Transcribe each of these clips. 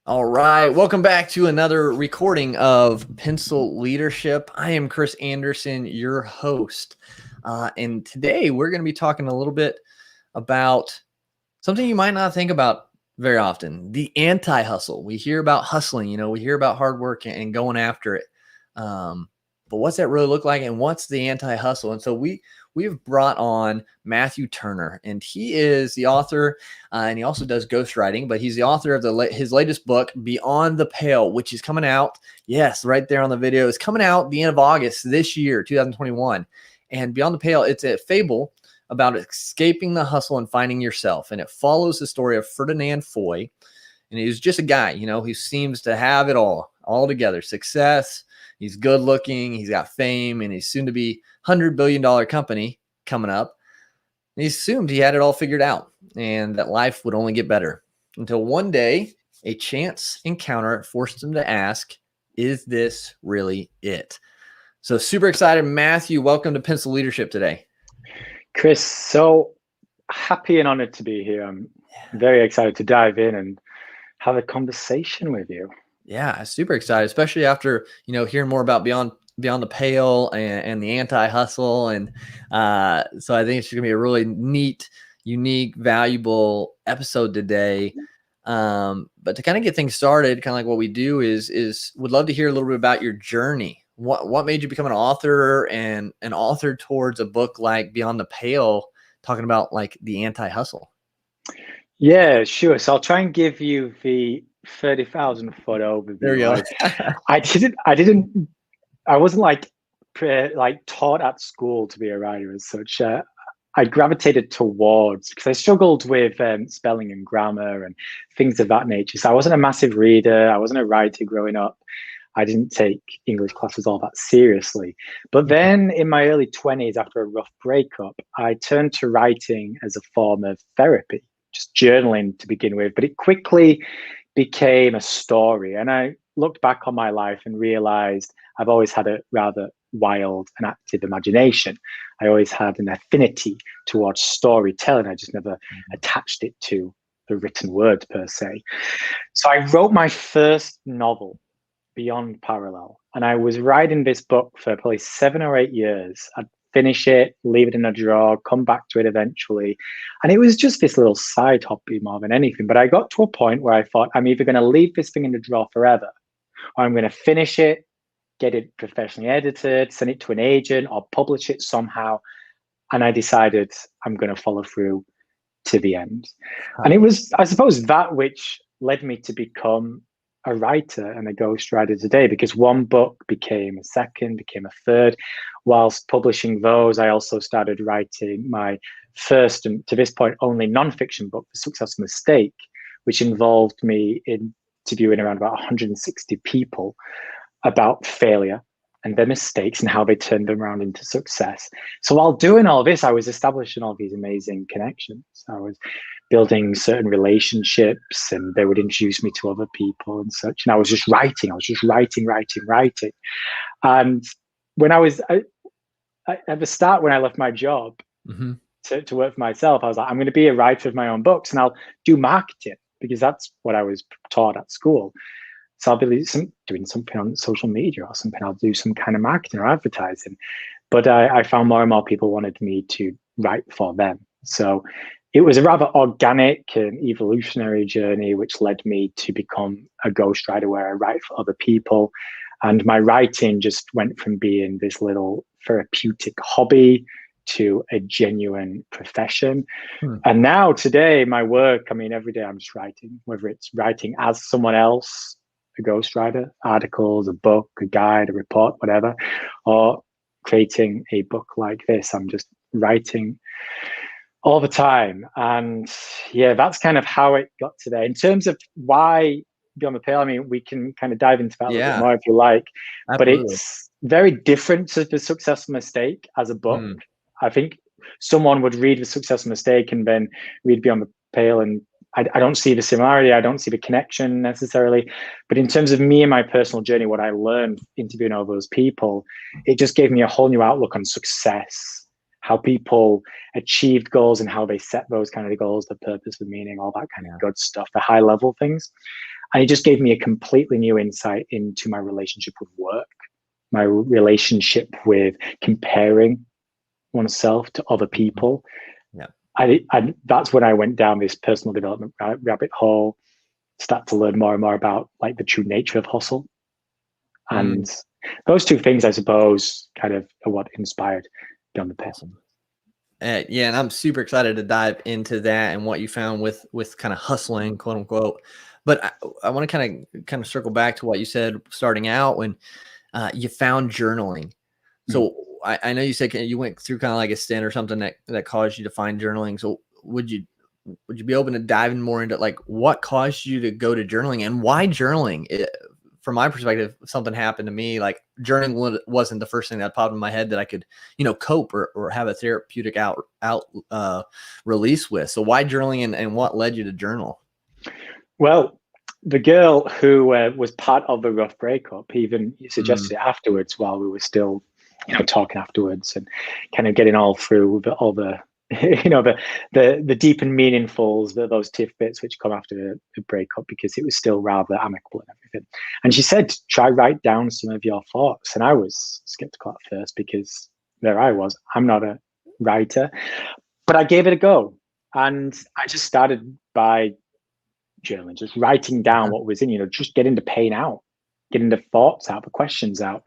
All right, welcome back to another recording of Pencil Leadership. I am Chris Anderson, your host. And today we're going to be talking a little bit about something you might not think about very often, the anti-hustle. We hear about hustling, we hear about hard work and going after it. But what's that really look like, and what's the anti-hustle? And so we've brought on Matthew Turner, and he is the author, and he also does ghostwriting, but he's the author of his latest book, Beyond the Pale, which is coming out. Yes, right there on the video. It's coming out the end of August this year, 2021. And Beyond the Pale, it's a fable about escaping the hustle and finding yourself. And it follows the story of Ferdinand Foy. And he's just a guy, who seems to have it all together. Success, he's good looking, he's got fame, and he's soon to be $100 billion company coming up. And he assumed he had it all figured out and that life would only get better until one day a chance encounter forced him to ask, is this really it? So super excited. Matthew, welcome to Pencil Leadership today. Chris, so happy and honored to be here. I'm very excited to dive in and have a conversation with you. Yeah, super excited, especially after, hearing more about Beyond the Pale and the anti-hustle. And so I think it's going to be a really neat, unique, valuable episode today. But to kind of get things started, kind of like what we do is would love to hear a little bit about your journey. What made you become an author and an author towards a book like Beyond the Pale, talking about like the anti-hustle? Yeah, sure. So I'll try and give you the 30,000 foot overview. There you go. I wasn't like taught at school to be a writer as such. I gravitated towards, because I struggled with spelling and grammar and things of that nature. So I wasn't a massive reader. I wasn't a writer growing up. I didn't take English classes all that seriously. But then in my early 20s, after a rough breakup, I turned to writing as a form of therapy, just journaling to begin with. But it quickly became a story. And I looked back on my life and realized I've always had a rather wild and active imagination. I always had an affinity towards storytelling. I just never attached it to the written word per se. So I wrote my first novel, Beyond Parallel. And I was writing this book for probably 7 or 8 years. I'd finish it, leave it in a drawer, come back to it eventually. And it was just this little side hobby more than anything. But I got to a point where I thought, I'm either going to leave this thing in the drawer forever, or I'm going to finish it, get it professionally edited, send it to an agent, or publish it somehow. And I decided I'm going to follow through to the end. And it was, I suppose, that which led me to become a writer and a ghostwriter today, because one book became a second, became a third. Whilst publishing those, I also started writing my first, and to this point, only nonfiction book, The Successful Mistake, which involved me interviewing around about 160 people about failure and their mistakes and how they turned them around into success. So while doing all this, I was establishing all these amazing connections. I was building certain relationships, and they would introduce me to other people and such. And I was just writing. And when I was at the start, when I left my job to work for myself, I was like, I'm going to be a writer of my own books, and I'll do marketing, because that's what I was taught at school. So I'll be doing something on social media or something. I'll do some kind of marketing or advertising. But I found more and more people wanted me to write for them. So it was a rather organic and evolutionary journey, which led me to become a ghostwriter where I write for other people. And my writing just went from being this little therapeutic hobby to a genuine profession. And now today, my work, every day I'm just writing, whether it's writing as someone else, a ghostwriter, articles, a book, a guide, a report, whatever, or creating a book like this. I'm just writing all the time. And yeah, that's kind of how it got today. In terms of why Beyond the Pale, we can kind of dive into that a little bit more if you like. Absolutely. But it's very different to The Successful Mistake as a book. I think someone would read The Successful Mistake and then read Beyond the Pale, and I don't see the similarity. I don't see the connection necessarily. But in terms of me and my personal journey, what I learned interviewing all those people, it just gave me a whole new outlook on success, how people achieved goals and how they set those kind of goals, the purpose, the meaning, all that kind of good stuff, the high level things. And it just gave me a completely new insight into my relationship with work, my relationship with comparing oneself to other people. Yeah. That's when I went down this personal development rabbit hole, start to learn more and more about like the true nature of hustle. And those two things, I suppose, kind of are what inspired Beyond the Pale. Awesome. Yeah, and I'm super excited to dive into that and what you found with kind of hustling, quote unquote. But I want to kind of circle back to what you said starting out when you found journaling. So I know you said you went through kind of like a stint or something that caused you to find journaling. So would you be open to diving more into like what caused you to go to journaling and why journaling? From my perspective, if something happened to me, like journaling wasn't the first thing that popped in my head that I could, cope or have a therapeutic release with. So why journaling and what led you to journal? Well, the girl who was part of the rough breakup even suggested it afterwards while we were still, talking afterwards and kind of getting all through all the the deep and meaningfuls, those tiff bits which come after a breakup, because it was still rather amicable and everything. And she said, try write down some of your thoughts. And I was skeptical at first because there I was. I'm not a writer, but I gave it a go. And I just started by journaling, just writing down what was in, just getting the pain out, getting the thoughts out, the questions out.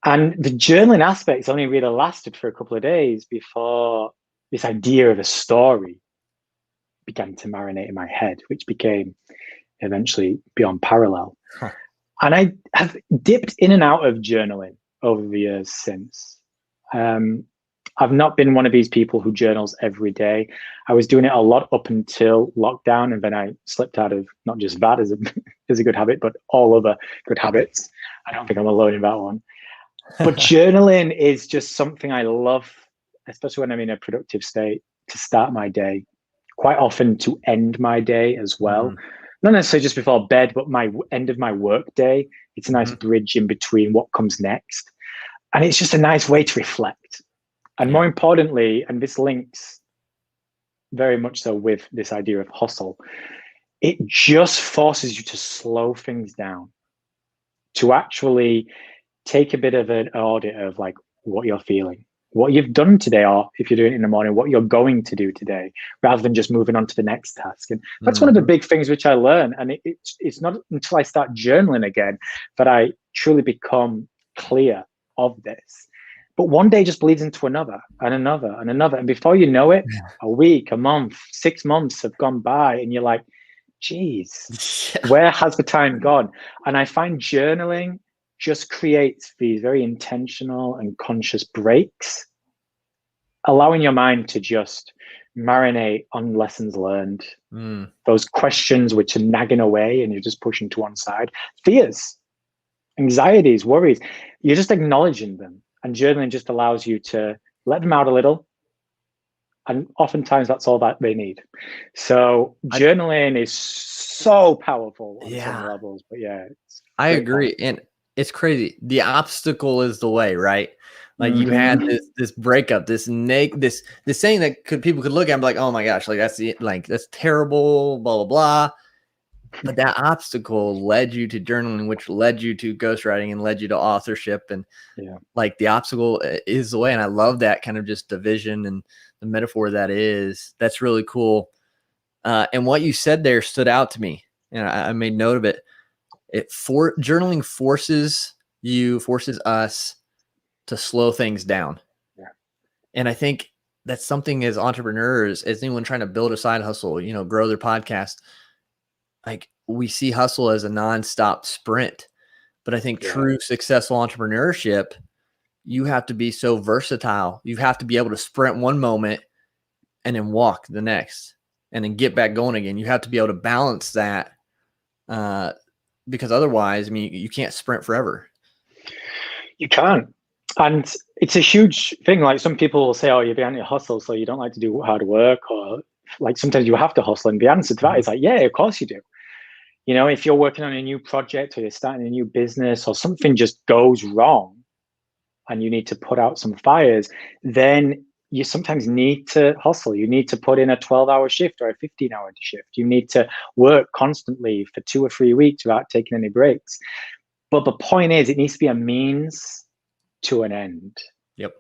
And the journaling aspects only really lasted for a couple of days before this idea of a story began to marinate in my head, which became eventually Beyond Parallel. And I have dipped in and out of journaling over the years since. I've not been one of these people who journals every day. I was doing it a lot up until lockdown, and then I slipped out of not just that as a good habit, but all other good habits. I don't think I'm alone in that one. But journaling is just something I love, especially when I'm in a productive state, to start my day, quite often to end my day as well. Not necessarily just before bed, but my end of my work day. It's a nice bridge in between what comes next. And it's just a nice way to reflect. And more importantly, and this links very much so with this idea of hustle, it just forces you to slow things down, to actually take a bit of an audit of like what you're feeling, what you've done today, or if you're doing it in the morning, what you're going to do today, rather than just moving on to the next task. And that's one of the big things which I learned. And it's not until I start journaling again that I truly become clear of this. But one day just bleeds into another and another and another. And before you know it, a week, a month, 6 months have gone by, and you're like, geez, where has the time gone? And I find journaling just creates these very intentional and conscious breaks, allowing your mind to just marinate on lessons learned, those questions which are nagging away and you're just pushing to one side, fears, anxieties, worries, you're just acknowledging them. And journaling just allows you to let them out a little. And oftentimes that's all that they need. So journaling is so powerful on some levels, but I agree. And it's crazy. The obstacle is the way, right? Like you had this breakup, this saying that people could look at and be like, oh my gosh, like that's terrible, blah, blah, blah. But that obstacle led you to journaling, which led you to ghostwriting and led you to authorship. And like the obstacle is the way. And I love that kind of just division and the metaphor that's really cool. And what you said there stood out to me. And I made note of it. Journaling forces us to slow things down. And I think that's something as entrepreneurs, as anyone trying to build a side hustle, grow their podcast, like we see hustle as a nonstop sprint. But I think true successful entrepreneurship, you have to be so versatile. You have to be able to sprint one moment and then walk the next and then get back going again. You have to be able to balance that because otherwise, I mean, you can't sprint forever. You can't. And it's a huge thing. Like some people will say, oh, you're behind your hustle, so you don't like to do hard work, or like sometimes you have to hustle. And the answer to that is like, yeah, of course you do. If you're working on a new project or you're starting a new business or something just goes wrong and you need to put out some fires, then you sometimes need to hustle. You need to put in a 12-hour shift or a 15-hour shift. You need to work constantly for 2 or 3 weeks without taking any breaks. But the point is, it needs to be a means to an end. Yep.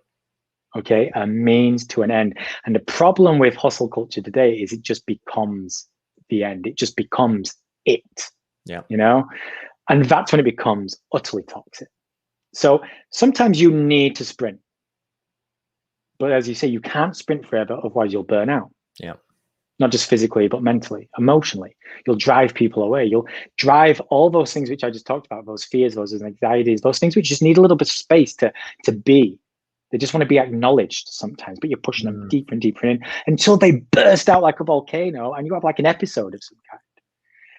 Okay, a means to an end. And the problem with hustle culture today is it just becomes the end. It just becomes it. Yeah. You know, and that's when it becomes utterly toxic. So sometimes you need to sprint, but as you say, you can't sprint forever, otherwise you'll burn out. Yeah. Not just physically, but mentally, emotionally. You'll drive people away. You'll drive all those things which I just talked about, those fears, those anxieties, those things which just need a little bit of space to be. They just want to be acknowledged sometimes, but you're pushing them deeper and deeper in until they burst out like a volcano and you have like an episode of some kind.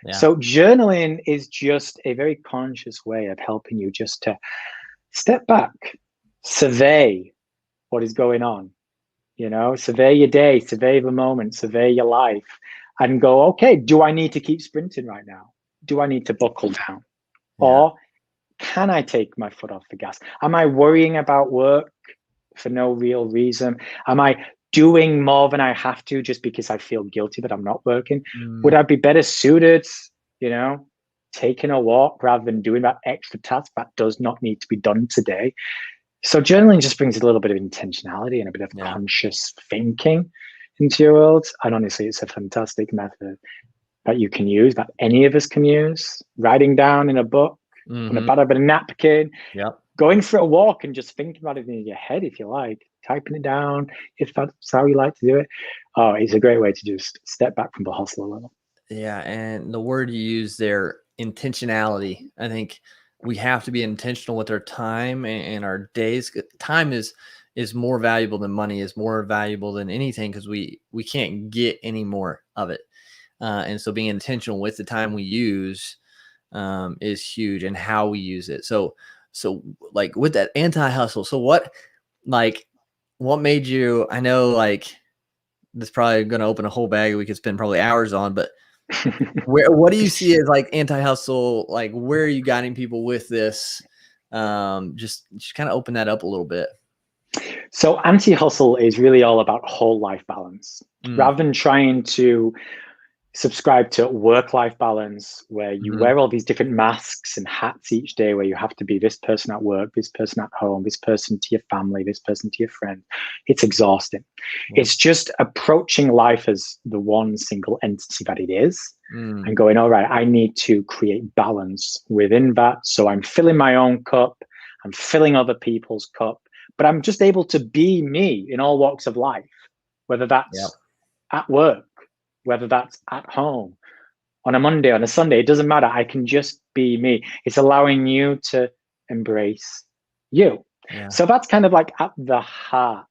Yeah. So journaling is just a very conscious way of helping you just to step back, survey what is going on, you know, survey your day, survey the moment, survey your life, and go, okay, do I need to keep sprinting right now? Do I need to buckle down? Yeah. Or can I take my foot off the gas? Am I worrying about work for no real reason? Am I doing more than I have to just because I feel guilty that I'm not working? Would I be better suited, you know, taking a walk rather than doing that extra task that does not need to be done today? So journaling just brings a little bit of intentionality and a bit of conscious thinking into your world. And honestly, it's a fantastic method that you can use, that any of us can use. Writing down in a book, on the bottom of a napkin, going for a walk and just thinking about it in your head, if you like, typing it down, if that's how you like to do it. Oh, it's a great way to just step back from the hustle a little. Yeah. And the word you use there, intentionality, I think we have to be intentional with our time and our days. Time is more valuable than money, is more valuable than anything, because we can't get any more of it. And so being intentional with the time we use is huge, and how we use it. So like with that anti-hustle, so what made you, I know like this is probably going to open a whole bag we could spend probably hours on, but what do you see as like anti-hustle? Like, where are you guiding people with this? Just kind of open that up a little bit. So anti-hustle is really all about whole life balance, rather than trying to subscribe to work-life balance where you wear all these different masks and hats each day, where you have to be this person at work, this person at home, this person to your family, this person to your friend. It's exhausting. It's just approaching life as the one single entity that it is, and going, all right, I need to create balance within that. So I'm filling my own cup, I'm filling other people's cup, but I'm just able to be me in all walks of life, whether that's at work, whether that's at home, on a Monday, on a Sunday, it doesn't matter. I can just be me. It's allowing you to embrace you. Yeah. So that's kind of like at the heart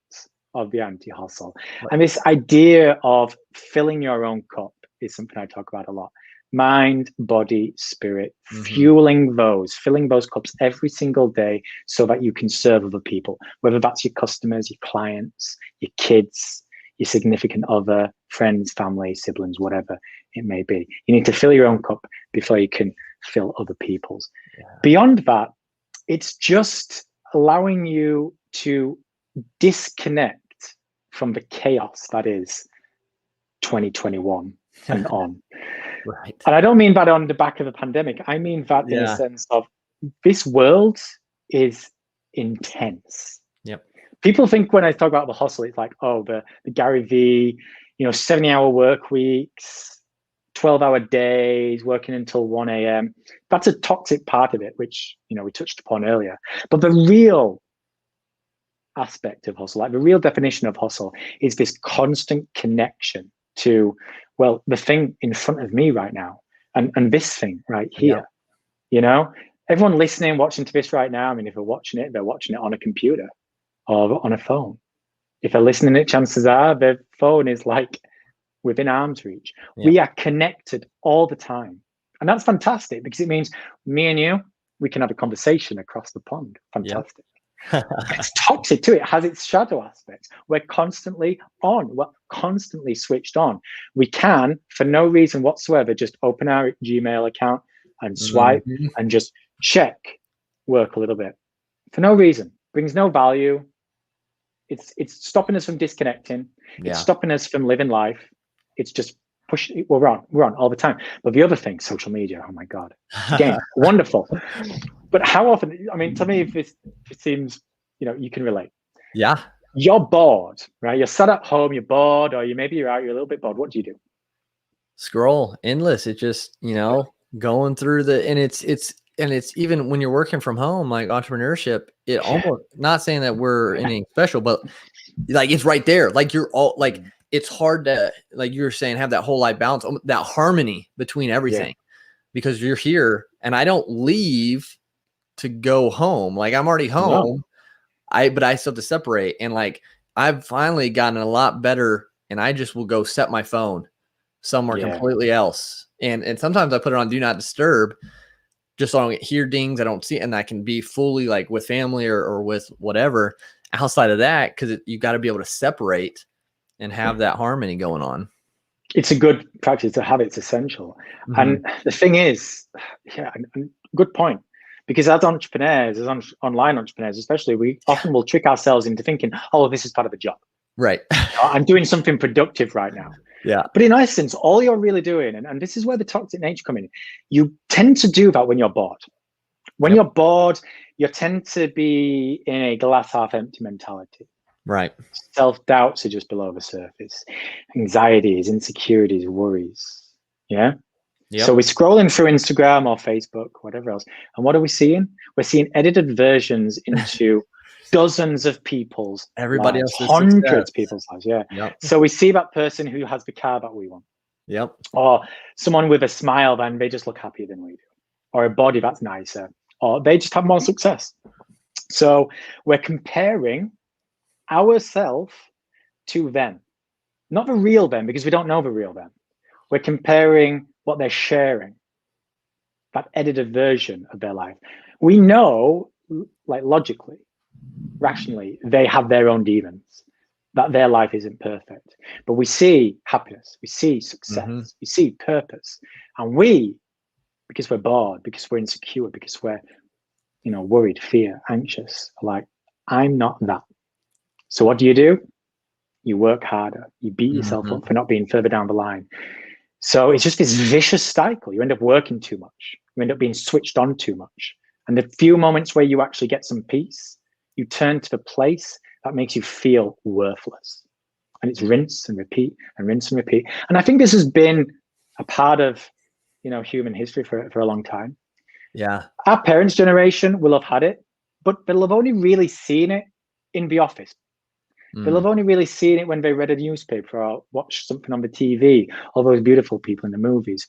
of the anti-hustle. And this idea of filling your own cup is something I talk about a lot. Mind, body, spirit, filling those cups every single day so that you can serve other people, whether that's your customers, your clients, your kids, your significant other, friends, family, siblings, whatever it may be. You need to fill your own cup before you can fill other people's. Beyond that, it's just allowing you to disconnect from the chaos that is 2021 and on. Right. And I don't mean that on the back of the pandemic. I mean that in a sense of this world is intense. Yep. People think when I talk about the hustle, it's like, oh, the Gary V, 70-hour work weeks, 12-hour days, working until 1 a.m. That's a toxic part of it, which, we touched upon earlier. But the real aspect of hustle, like the real definition of hustle, is this constant connection to, well, the thing in front of me right now, and this thing right here. Everyone listening, watching to this right now, I mean, if they're watching it on a computer or on a phone. If they're listening, it chances are their phone is like within arm's reach. We are connected all the time. And that's fantastic, because it means me and you, we can have a conversation across the pond. Fantastic. It's toxic too. It has its shadow aspects. We're constantly on. We're constantly switched on. We can, for no reason whatsoever, just open our Gmail account and swipe and just check work a little bit. For no reason. Brings no value. It's stopping us from disconnecting. It's Yeah. stopping us from living life. It's just pushing. We're on all the time. But the other thing, social media. Oh my God. Again, wonderful. But how often? I mean, tell me if it seems you can relate. Yeah. You're bored, right? You're sat at home. You're bored, or maybe you're out. You're a little bit bored. What do you do? Scroll endless. It just, going through and it's even when you're working from home, like entrepreneurship, it almost, not saying that we're anything special, but like it's right there. Like you're all like, it's hard to, like you were saying, have that whole life balance, that harmony between everything, because you're here and I don't leave to go home. Like I'm already home. But I still have to separate. And like, I've finally gotten a lot better, and I just will go set my phone somewhere completely else. And sometimes I put it on do not disturb, just so I don't hear dings. I don't see it, and I can be fully like with family or with whatever outside of that, because you got to be able to separate and have that harmony going on. It's a good practice to have. It's essential. And the thing is, good point. Because as entrepreneurs, as online entrepreneurs, especially, we often will trick ourselves into thinking, oh, this is part of the job. Right. I'm doing something productive right now. Yeah. But in essence, all you're really doing, and this is where the toxic nature comes in, you tend to do that when you're bored. When you're bored, you tend to be in a glass half empty mentality. Right. Self-doubts are just below the surface. Anxieties, insecurities, worries. Yeah. Yep. So we're scrolling through Instagram or Facebook, whatever else. And what are we seeing? We're seeing edited versions into dozens of people's everybody lives, else's hundreds success. of people's lives. Yeah. Yep. So we see that person who has the car that we want. Yep. Or someone with a smile, then they just look happier than we do. Or a body that's nicer. Or they just have more success. So we're comparing ourselves to them. Not the real them, because we don't know the real them. We're comparing what they're sharing, that edited version of their life. We know, like logically, rationally, they have their own demons, that their life isn't perfect. But we see happiness, we see success, we see purpose. And we, because we're bored, because we're insecure, because we're, worried, fear, anxious, like, I'm not that. So what do? You work harder. You beat yourself up for not being further down the line. So it's just this vicious cycle. You end up working too much. You end up being switched on too much. And the few moments where you actually get some peace, you turn to the place that makes you feel worthless. And it's rinse and repeat and rinse and repeat. And I think this has been a part of, human history for a long time. Yeah. Our parents' generation will have had it, but they'll have only really seen it in the office. They'll have only really seen it when they read a newspaper or watched something on the TV, all those beautiful people in the movies.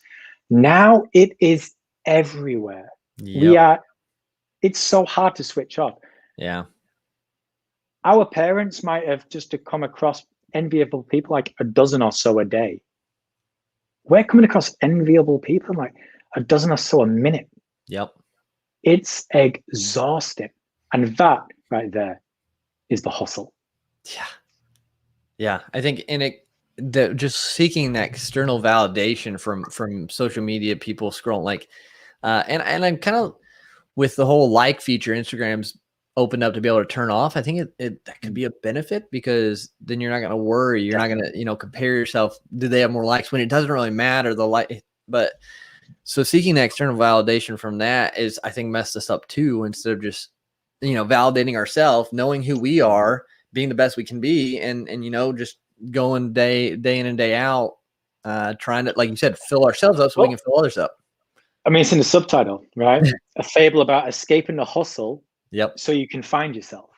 Now it is everywhere. Yep. It's so hard to switch off. Yeah. Our parents might have just come across enviable people like a dozen or so a day. We're coming across enviable people like a dozen or so a minute. Yep. It's exhausting. And that right there is the hustle. Yeah. Yeah. I think just seeking that external validation from social media, people scroll like, and I'm kind of with the whole like feature, Instagram's opened up to be able to turn off. I think that could be a benefit, because then you're not going to worry. You're not going to, compare yourself. Do they have more likes when it doesn't really matter the like, but so seeking that external validation from that is, I think, messed us up too, instead of just, validating ourselves, knowing who we are, being the best we can be, and just going day in and day out, trying to, like you said, fill ourselves up so we can fill others up. I mean, it's in the subtitle, right? A fable about escaping the hustle. Yep. So you can find yourself.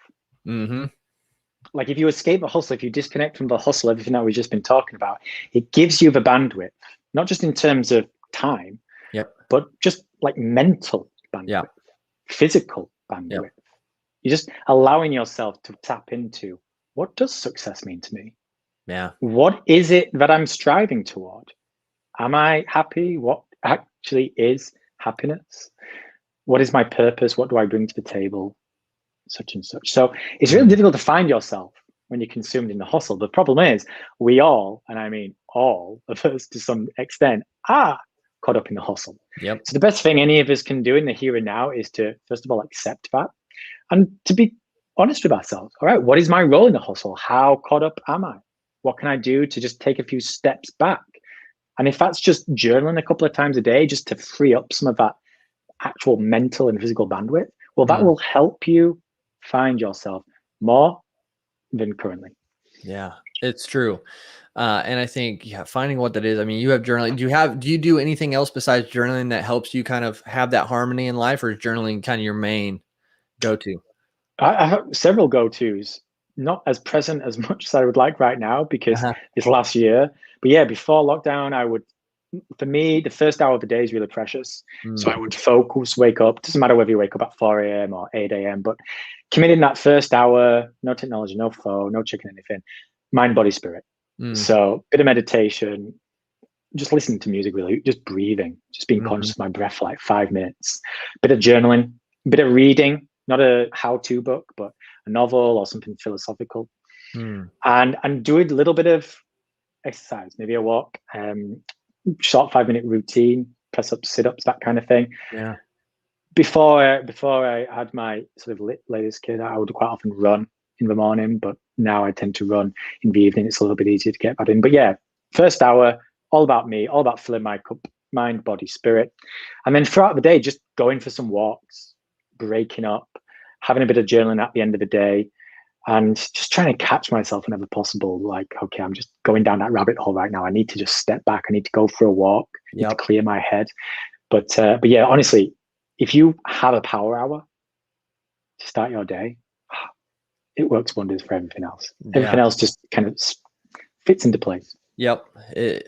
Like if you escape the hustle, if you disconnect from the hustle, everything that we've just been talking about, it gives you the bandwidth, not just in terms of time, but just like mental bandwidth, physical bandwidth. You're just allowing yourself to tap into, what does success mean to me? Yeah. What is it that I'm striving toward? Am I happy? What actually is happiness? What is my purpose? What do I bring to the table? Such and such. So it's really difficult to find yourself when you're consumed in the hustle. The problem is we all, and I mean all of us to some extent, are caught up in the hustle. Yep. So the best thing any of us can do in the here and now is to, first of all, accept that, and to be honest with ourselves. All right, what is my role in the hustle? How caught up am I? What can I do to just take a few steps back? And if that's just journaling a couple of times a day, just to free up some of that actual mental and physical bandwidth, well, that will help you find yourself more than currently. Yeah, it's true. And I think, yeah, finding what that is. I mean, you have journaling. Do you do anything else besides journaling that helps you kind of have that harmony in life, or is journaling kind of your main go-to? I have several go-tos, not as present as much as I would like right now because this last year. But yeah, before lockdown, for me, the first hour of the day is really precious. So I would focus, wake up. Doesn't matter whether you wake up at 4 a.m. or 8 a.m., but committing that first hour, no technology, no phone, no checking anything, mind, body, spirit. So bit of meditation, just listening to music, really, just breathing, just being conscious of my breath for like 5 minutes, bit of journaling, bit of reading, not a how-to book, but a novel or something philosophical, and do a little bit of exercise, maybe a walk, short 5-minute routine, press ups, sit ups, that kind of thing. Yeah. Before I had my sort of latest kid, I would quite often run in the morning, but now I tend to run in the evening. It's a little bit easier to get that in. But yeah, first hour, all about me, all about filling my cup, mind, body, spirit. And then throughout the day, just going for some walks, breaking up, having a bit of journaling at the end of the day, and just trying to catch myself whenever possible. Like, okay, I'm just going down that rabbit hole right now. I need to just step back. I need to go for a walk, need to clear my head. But yeah, honestly, if you have a power hour to start your day, it works wonders for everything else. Everything else just kind of fits into place. Yep.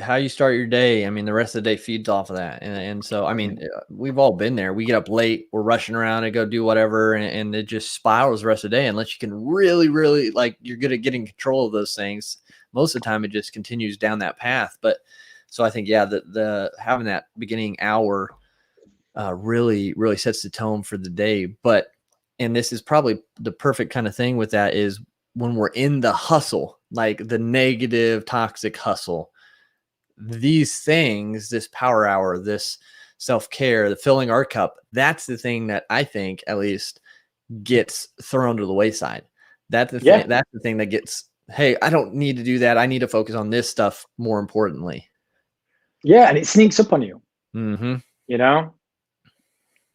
How you start your day, I mean, the rest of the day feeds off of that. And so, I mean, we've all been there. We get up late, we're rushing around and go do whatever, and it just spirals the rest of the day unless you can really, really, like, you're good at getting control of those things. Most of the time, it just continues down that path. But so I think, yeah, the having that beginning hour really, really sets the tone for the day. But, and this is probably the perfect kind of thing with that, is when we're in the hustle, like the negative, toxic hustle, these things, this power hour, this self-care, the filling our cup, that's the thing that I think at least gets thrown to the wayside. That's the thing. That's the thing that gets, hey, I don't need to do that. I need to focus on this stuff more importantly. Yeah. And it sneaks up on you, you know,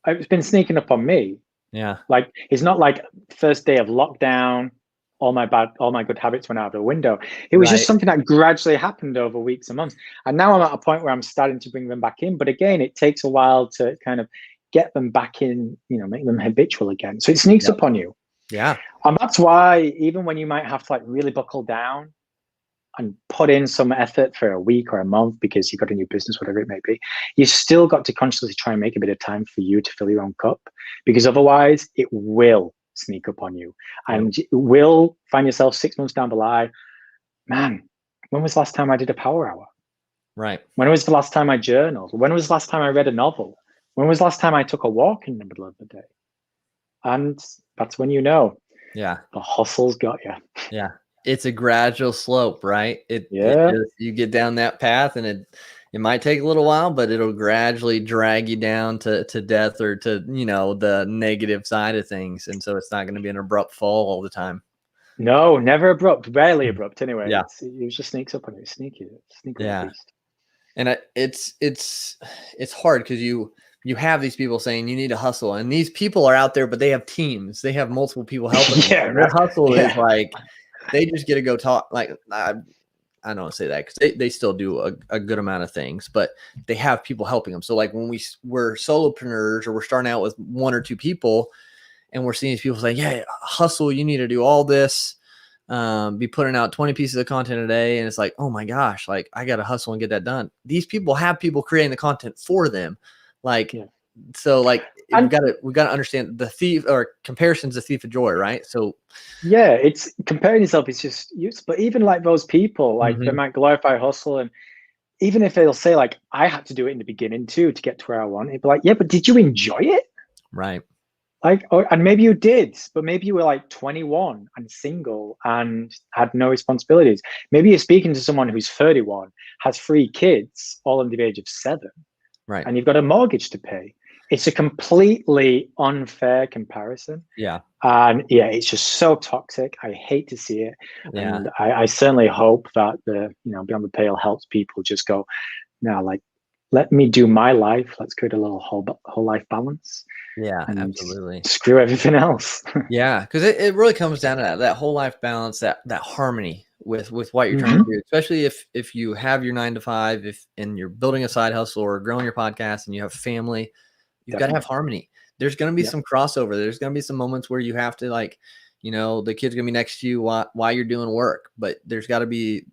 it's been sneaking up on me. Yeah. Like, it's not like first day of lockdown, all my good habits went out the window. It was just something that gradually happened over weeks and months. And now I'm at a point where I'm starting to bring them back in. But again, it takes a while to kind of get them back in, you know, make them habitual again. So it sneaks up on you. Yeah. And that's why even when you might have to like really buckle down and put in some effort for a week or a month because you've got a new business, whatever it may be, you still got to consciously try and make a bit of time for you to fill your own cup, because otherwise it will sneak up on you and you will find yourself 6 months down the line. Man, when was the last time I did a power hour? Right. When was the last time I journaled? When was the last time I read a novel? When was the last time I took a walk in the middle of the day? And that's when you know, the hustle's got you. Yeah. It's a gradual slope, right? You get down that path, and it might take a little while, but it'll gradually drag you down to death or to, you know, the negative side of things. And so it's not going to be an abrupt fall all the time. No, never abrupt, rarely abrupt anyway. Yeah. It just sneaks up on you. Sneaky beast. And it's hard because you have these people saying you need to hustle, and these people are out there, but they have teams. They have multiple people helping them. Their hustle is like, they just get to go talk. Like, I don't want to say that because they still do a good amount of things, but they have people helping them. So like when we're solopreneurs or we're starting out with 1 or 2 people, and we're seeing these people saying, yeah, hustle, you need to do all this, be putting out 20 pieces of content a day. And it's like, oh my gosh, like I got to hustle and get that done. These people have people creating the content for them. Like, so like we got to understand the thief, or comparison's a thief of joy, right? So yeah, it's comparing yourself is just useful. But even like those people, like they might glorify hustle, and even if they'll say like, I had to do it in the beginning too to get to where I want, it'd be like, yeah, but did you enjoy it? Right. Like, and maybe you did, but maybe you were like 21 and single and had no responsibilities. Maybe you're speaking to someone who's 31, has 3 kids, all under the age of 7, right? And you've got a mortgage to pay. it's a completely unfair comparison. Yeah. And yeah, it's just so toxic. I hate to see it. Yeah. And I certainly hope that Beyond the Pale helps people just go, now, like, let me do my life. Let's create a little whole life balance Yeah, and absolutely. screw everything else. Yeah, because it really comes down to that whole life balance, that harmony with what you're trying to do, especially if you have your 9 to 5, and you're building a side hustle or growing your podcast and you have family, you've got to have harmony. There's going to be some crossover. There's going to be some moments where you have to, like, the kid's going to be next to you while you're doing work, but there's got to be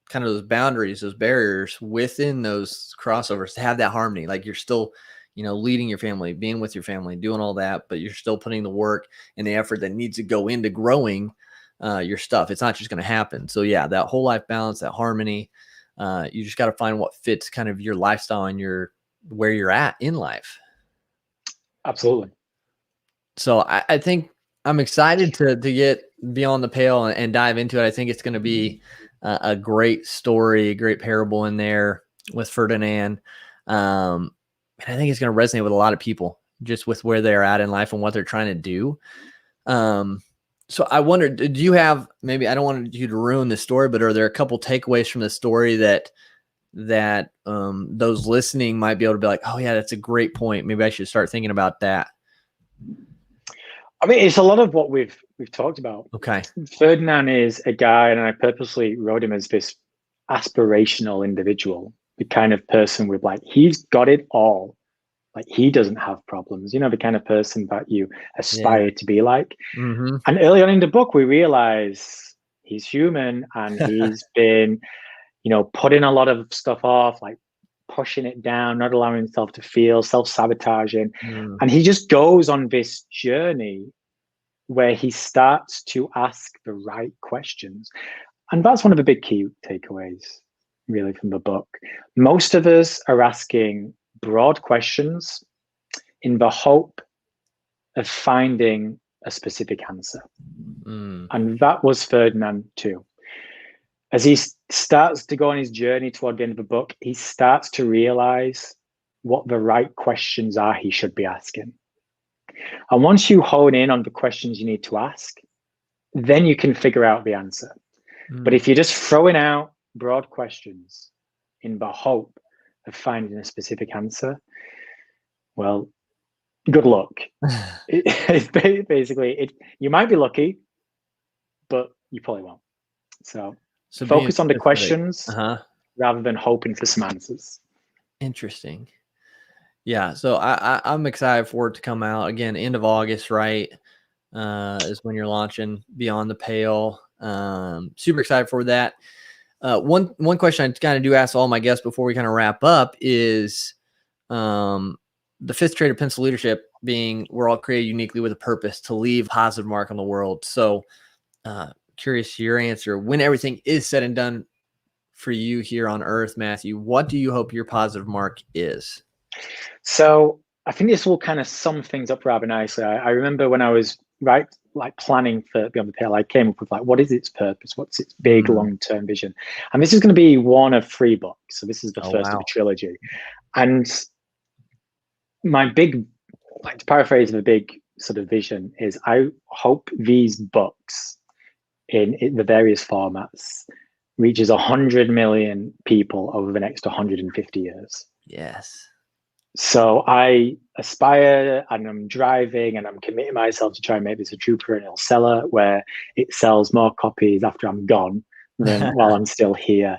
kind of those boundaries, those barriers within those crossovers to have that harmony. Like, you're still, leading your family, being with your family, doing all that, but you're still putting the work and the effort that needs to go into growing your stuff. It's not just going to happen. So yeah, that whole life balance, that harmony, you just got to find what fits kind of your lifestyle and where you're at in life. Absolutely. So I think I'm excited to get Beyond the Pale and dive into it. I think it's going to be a great story, a great parable in there with Ferdinand. And I think it's going to resonate with a lot of people just with where they're at in life and what they're trying to do. So I wonder, do you have, maybe, I don't want you to ruin the story, but are there a couple takeaways from the story that those listening might be able to be like, oh yeah, that's a great point. Maybe I should start thinking about that. I mean, it's a lot of what we've talked about. Okay. Ferdinand is a guy, and I purposely wrote him as this aspirational individual, the kind of person with, like, he's got it all. Like, he doesn't have problems, the kind of person that you aspire to be like. Mm-hmm. And early on in the book, we realize he's human and he's been, putting a lot of stuff off, like pushing it down, not allowing himself to feel, self-sabotaging. And he just goes on this journey where he starts to ask the right questions. And that's one of the big key takeaways, really, from the book. Most of us are asking broad questions in the hope of finding a specific answer. And that was Ferdinand too. As he starts to go on his journey toward the end of the book, he starts to realize what the right questions are he should be asking. And once you hone in on the questions you need to ask, then you can figure out the answer. But if you're just throwing out broad questions in the hope of finding a specific answer, well, good luck. It's basically, you might be lucky, but you probably won't. So focus on the questions rather than hoping for some answers. Interesting. Yeah. So I'm excited for it to come out again, end of August, right? Is when you're launching Beyond the Pale. Super excited for that. One question I kind of do ask all my guests before we kind of wrap up is, the fifth trait of pencil leadership being, we're all created uniquely with a purpose to leave a positive mark on the world. So, curious your answer. When everything is said and done for you here on Earth, Matthew, what do you hope your positive mark is? So I think this will kind of sum things up rather nicely. I remember when I was planning for Beyond the Pale, I came up with, like, what is its purpose? What's its big long-term vision? And this is going to be one of 3 books. So this is the first of a trilogy. And my big, to paraphrase the big sort of vision is, I hope these books in the various formats reaches 100 million people over the next 150 years. Yes. So I aspire, and I'm driving, and I'm committing myself to try and make this a true perennial seller, where it sells more copies after I'm gone than while I'm still here.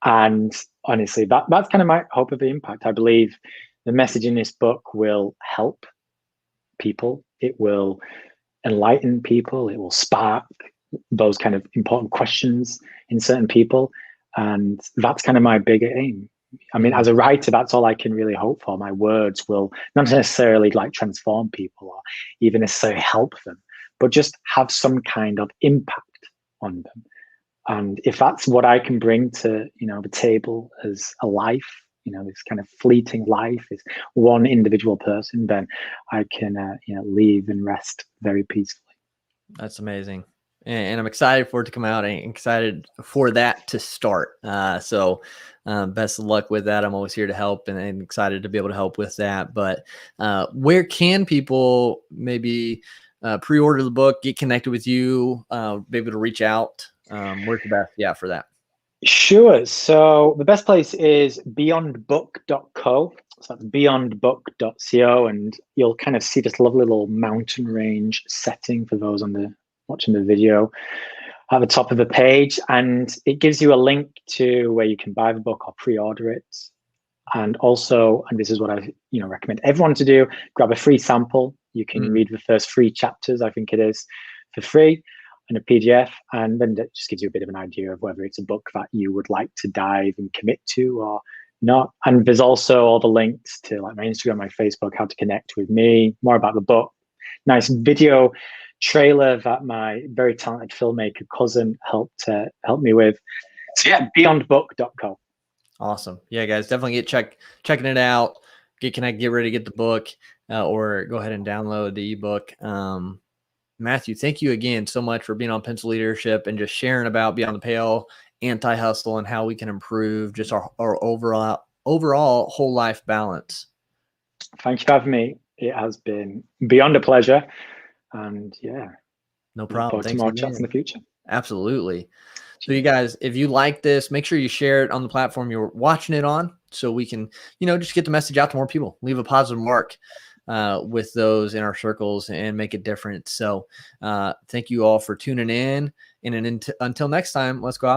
And honestly, that's kind of my hope of the impact. I believe the message in this book will help people. It will enlighten people. It will spark those kind of important questions in certain people. And that's kind of my bigger aim. I mean, as a writer, that's all I can really hope for. My words will not necessarily transform people or even necessarily help them, but just have some kind of impact on them. And if that's what I can bring to, the table as a life, this kind of fleeting life, is one individual person, then I can, leave and rest very peacefully. That's amazing. and I'm excited for it to come out and excited for that to start. So best of luck with that. I'm always here to help and excited to be able to help with that. But where can people maybe pre-order the book, get connected with you, be able to reach out? Where's the best? Yeah, for that. Sure. So the best place is beyondbook.co. So that's beyondbook.co, and you'll kind of see this lovely little mountain range setting for those watching the video at the top of the page, and it gives you a link to where you can buy the book or pre-order it. And also, and this is what I recommend everyone to do, grab a free sample. You can read the first 3 chapters, I think it is, for free, and a PDF, and then that just gives you a bit of an idea of whether it's a book that you would like to dive and commit to or not. And there's also all the links to like my Instagram, my Facebook, how to connect with me, more about the book. Nice video trailer that my very talented filmmaker cousin helped me with. So yeah, beyondbook.co. Awesome. Yeah, guys, definitely checking it out. Get connected, get ready to get the book, or go ahead and download the ebook. Matthew, thank you again so much for being on Pencil Leadership and just sharing about Beyond the Pale, anti-hustle, and how we can improve just our overall whole life balance. Thank you for having me. It has been beyond a pleasure. And yeah, no problem. Thanks to more chats in the future. Absolutely. So you guys, if you like this, make sure you share it on the platform you're watching it on, so we can, just get the message out to more people, leave a positive mark with those in our circles and make a difference. So thank you all for tuning in. And until next time, let's go out